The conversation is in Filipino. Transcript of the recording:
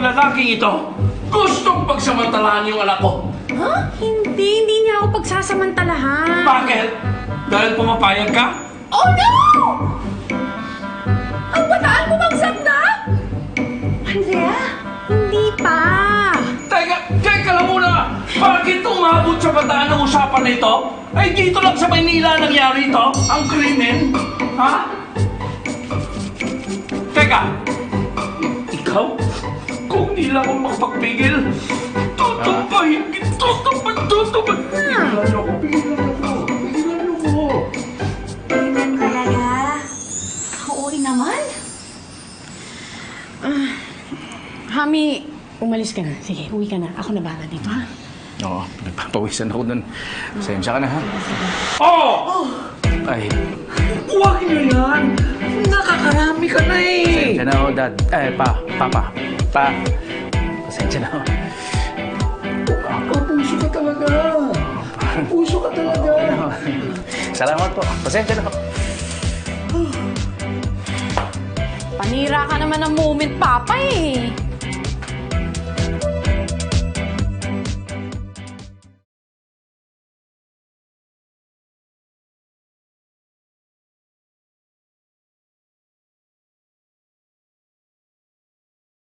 lalaking ito gustong pagsamantalahan yung anak ko. Ha? Hindi niya ako pagsasamantalahan. Bakit? Dahil pumapayag ka? Oh no! Ang bataan bumagsak na? Andrea? Hindi pa. Teka lang muna! Bakit umabot sa bataan ng usapan na ito? Ay, dito lang sa Maynila nangyari ito? Ang krimen? Ha? Teka! Ikaw? Kung di lang ako makapagpigil, tutumpahin kita! Pigilan ako! Tingnan talaga. Kauwi naman. Hami, umalis ka na. Sige, uwi ka na. Ako na bahala dito, ha? Oo, nagpapawisan ako dun. Pasensya ka na, ha? Oh! Ay, Huwag niyo yan! Nakakarami ka na eh! pasensya na ako, Dad. Papa. Pasensya na ako. Puso ka talaga! Puso ka talaga! Salamat po. Pasensya na ako. Panira ka naman ng moment, Papa, eh.